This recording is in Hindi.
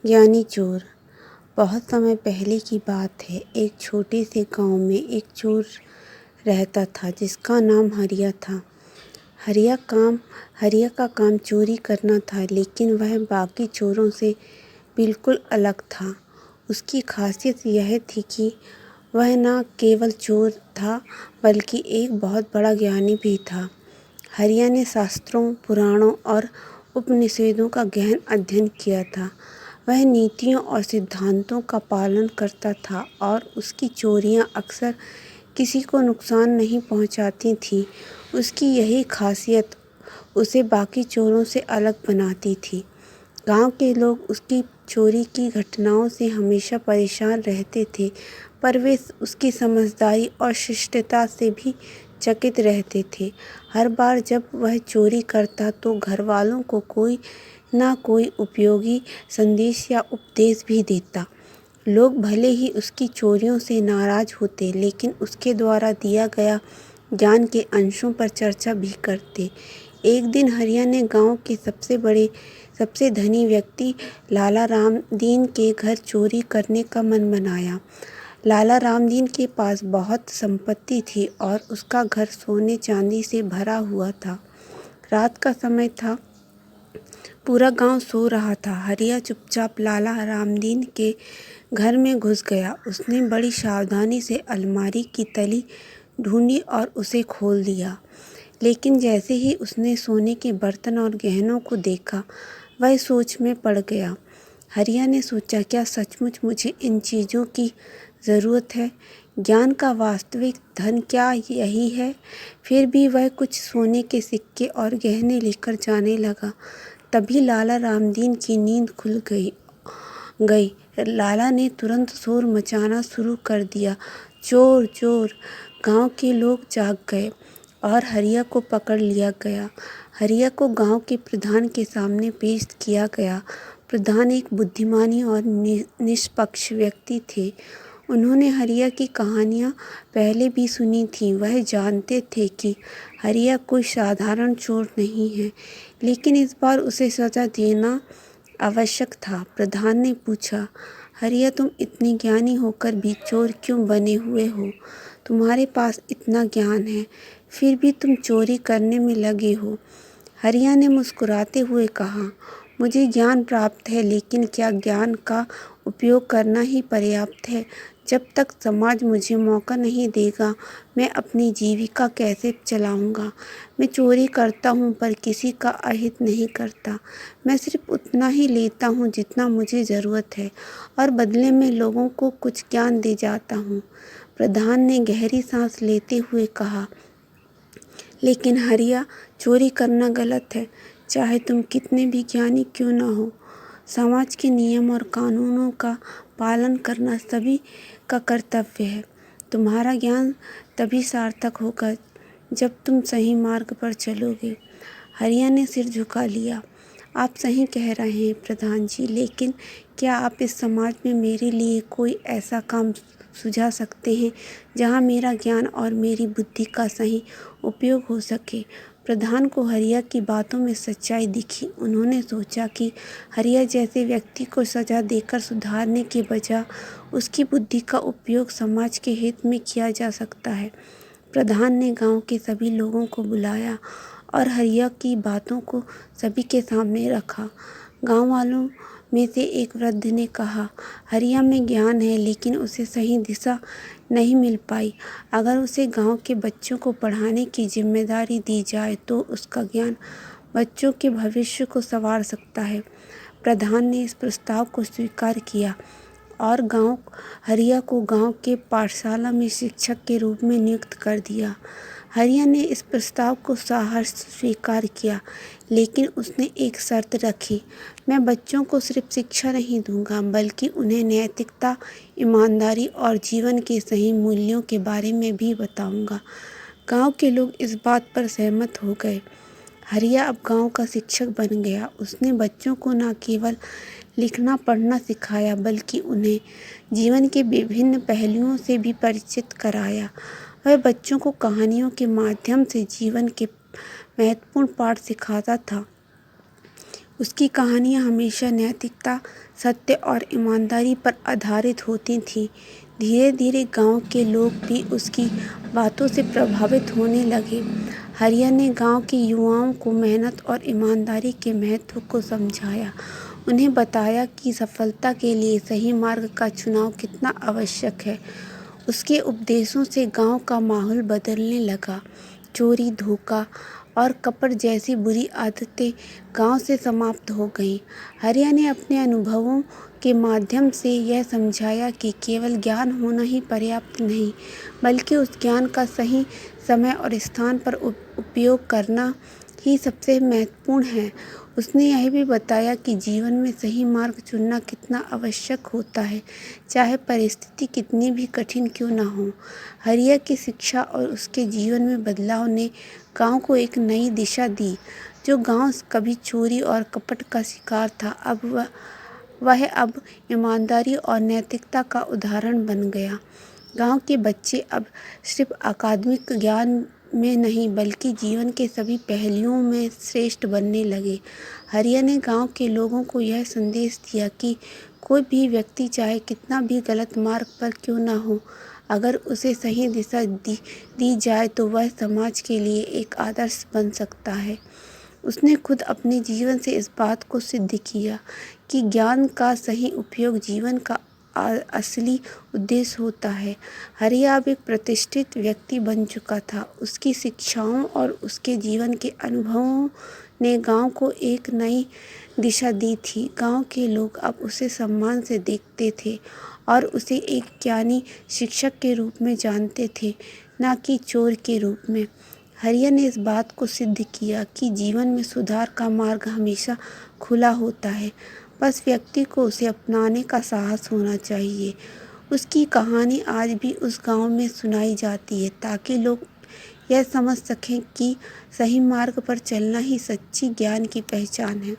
ज्ञानी चोर। बहुत समय पहले की बात है। एक छोटे से गांव में एक चोर रहता था जिसका नाम हरिया था। हरिया का काम चोरी करना था, लेकिन वह बाकी चोरों से बिल्कुल अलग था। उसकी खासियत यह थी कि वह न केवल चोर था बल्कि एक बहुत बड़ा ज्ञानी भी था। हरिया ने शास्त्रों, पुराणों और उपनिषदों का गहन अध्ययन किया था। वह नीतियों और सिद्धांतों का पालन करता था और उसकी चोरियां अक्सर किसी को नुकसान नहीं पहुंचाती थीं। उसकी यही खासियत उसे बाकी चोरों से अलग बनाती थी। गांव के लोग उसकी चोरी की घटनाओं से हमेशा परेशान रहते थे, पर वे उसकी समझदारी और शिष्टता से भी चकित रहते थे। हर बार जब वह चोरी करता तो घर वालों को कोई ना कोई उपयोगी संदेश या उपदेश भी देता। लोग भले ही उसकी चोरियों से नाराज होते, लेकिन उसके द्वारा दिया गया ज्ञान के अंशों पर चर्चा भी करते। एक दिन हरिया ने गांव के सबसे धनी व्यक्ति लाला रामदीन के घर चोरी करने का मन बनाया। लाला रामदीन के पास बहुत संपत्ति थी और उसका घर सोने चांदी से भरा हुआ था। रात का समय था, पूरा गांव सो रहा था। हरिया चुपचाप लाला रामदीन के घर में घुस गया। उसने बड़ी सावधानी से अलमारी की तली ढूंढी और उसे खोल दिया। लेकिन जैसे ही उसने सोने के बर्तन और गहनों को देखा, वह सोच में पड़ गया। हरिया ने सोचा, क्या सचमुच मुझे इन चीज़ों की ज़रूरत है? ज्ञान का वास्तविक धन क्या यही है? फिर भी वह कुछ सोने के सिक्के और गहने लेकर जाने लगा। तभी लाला रामदीन की नींद खुल गई। लाला ने तुरंत शोर मचाना शुरू कर दिया, चोर चोर। गांव के लोग जाग गए और हरिया को पकड़ लिया गया। हरिया को गांव के प्रधान के सामने पेश किया गया। प्रधान एक बुद्धिमानी और निष्पक्ष व्यक्ति थे। उन्होंने हरिया की कहानियाँ पहले भी सुनी थी। वह जानते थे कि हरिया कोई साधारण चोर नहीं है, लेकिन इस बार उसे सज़ा देना आवश्यक था। प्रधान ने पूछा, हरिया, तुम इतने ज्ञानी होकर भी चोर क्यों बने हुए हो? तुम्हारे पास इतना ज्ञान है, फिर भी तुम चोरी करने में लगे हो। हरिया ने मुस्कुराते हुए कहा, मुझे ज्ञान प्राप्त है, लेकिन क्या ज्ञान का उपयोग करना ही पर्याप्त है? जब तक समाज मुझे मौका नहीं देगा, मैं अपनी जीविका कैसे चलाऊंगा? मैं चोरी करता हूँ पर किसी का अहित नहीं करता। मैं सिर्फ उतना ही लेता हूँ जितना मुझे ज़रूरत है और बदले में लोगों को कुछ ज्ञान दे जाता हूँ। प्रधान ने गहरी सांस लेते हुए कहा, लेकिन हरिया, चोरी करना गलत है, चाहे तुम कितने भी ज्ञानी क्यों न हो। समाज के नियम और कानूनों का पालन करना सभी का कर्तव्य है। तुम्हारा ज्ञान तभी सार्थक होगा जब तुम सही मार्ग पर चलोगे। हरिया ने सिर झुका लिया। आप सही कह रहे हैं प्रधान जी, लेकिन क्या आप इस समाज में मेरे लिए कोई ऐसा काम सुझा सकते हैं जहां मेरा ज्ञान और मेरी बुद्धि का सही उपयोग हो सके? प्रधान को हरिया की बातों में सच्चाई दिखी। उन्होंने सोचा कि हरिया जैसे व्यक्ति को सजा देकर सुधारने के बजाय उसकी बुद्धि का उपयोग समाज के हित में किया जा सकता है। प्रधान ने गांव के सभी लोगों को बुलाया और हरिया की बातों को सभी के सामने रखा। गांव वालों में से एक वृद्ध ने कहा, हरिया में ज्ञान है, लेकिन उसे सही दिशा नहीं मिल पाई। अगर उसे गांव के बच्चों को पढ़ाने की जिम्मेदारी दी जाए तो उसका ज्ञान बच्चों के भविष्य को संवार सकता है। प्रधान ने इस प्रस्ताव को स्वीकार किया और हरिया को गांव के पाठशाला में शिक्षक के रूप में नियुक्त कर दिया। हरिया ने इस प्रस्ताव को साहस स्वीकार किया, लेकिन उसने एक शर्त रखी, मैं बच्चों को सिर्फ शिक्षा नहीं दूंगा, बल्कि उन्हें नैतिकता, ईमानदारी और जीवन के सही मूल्यों के बारे में भी बताऊंगा। गांव के लोग इस बात पर सहमत हो गए। हरिया अब गांव का शिक्षक बन गया। उसने बच्चों को न केवल लिखना पढ़ना सिखाया, बल्कि उन्हें जीवन के विभिन्न पहलुओं से भी परिचित कराया। वह बच्चों को कहानियों के माध्यम से जीवन के महत्वपूर्ण पाठ सिखाता था। उसकी कहानियाँ हमेशा नैतिकता, सत्य और ईमानदारी पर आधारित होती थीं। धीरे धीरे गांव के लोग भी उसकी बातों से प्रभावित होने लगे। हरिया ने गांव के युवाओं को मेहनत और ईमानदारी के महत्व को समझाया। उन्हें बताया कि सफलता के लिए सही मार्ग का चुनाव कितना आवश्यक है। उसके उपदेशों से गांव का माहौल बदलने लगा। चोरी, धोखा और कपट जैसी बुरी आदतें गांव से समाप्त हो गईं। हरिया ने अपने अनुभवों के माध्यम से यह समझाया कि केवल ज्ञान होना ही पर्याप्त नहीं, बल्कि उस ज्ञान का सही समय और स्थान पर उपयोग करना ही सबसे महत्वपूर्ण है। उसने यह भी बताया कि जीवन में सही मार्ग चुनना कितना आवश्यक होता है, चाहे परिस्थिति कितनी भी कठिन क्यों न हो। हरिया की शिक्षा और उसके जीवन में बदलाव ने गांव को एक नई दिशा दी। जो गांव कभी चोरी और कपट का शिकार था, वह अब ईमानदारी और नैतिकता का उदाहरण बन गया। गांव के बच्चे अब सिर्फ अकादमिक ज्ञान में नहीं, बल्कि जीवन के सभी पहलुओं में श्रेष्ठ बनने लगे। हरिया ने गांव के लोगों को यह संदेश दिया कि कोई भी व्यक्ति चाहे कितना भी गलत मार्ग पर क्यों न हो, अगर उसे सही दिशा दी जाए तो वह समाज के लिए एक आदर्श बन सकता है। उसने खुद अपने जीवन से इस बात को सिद्ध किया कि ज्ञान का सही उपयोग जीवन का असली उद्देश्य होता है। हरिया अब एक प्रतिष्ठित व्यक्ति बन चुका था। उसकी शिक्षाओं और उसके जीवन के अनुभवों ने गांव को एक नई दिशा दी थी। गांव के लोग अब उसे सम्मान से देखते थे और उसे एक ज्ञानी शिक्षक के रूप में जानते थे, न कि चोर के रूप में। हरिया ने इस बात को सिद्ध किया कि जीवन में सुधार का मार्ग हमेशा खुला होता है, बस व्यक्ति को उसे अपनाने का साहस होना चाहिए। उसकी कहानी आज भी उस गांव में सुनाई जाती है, ताकि लोग यह समझ सकें कि सही मार्ग पर चलना ही सच्ची ज्ञान की पहचान है।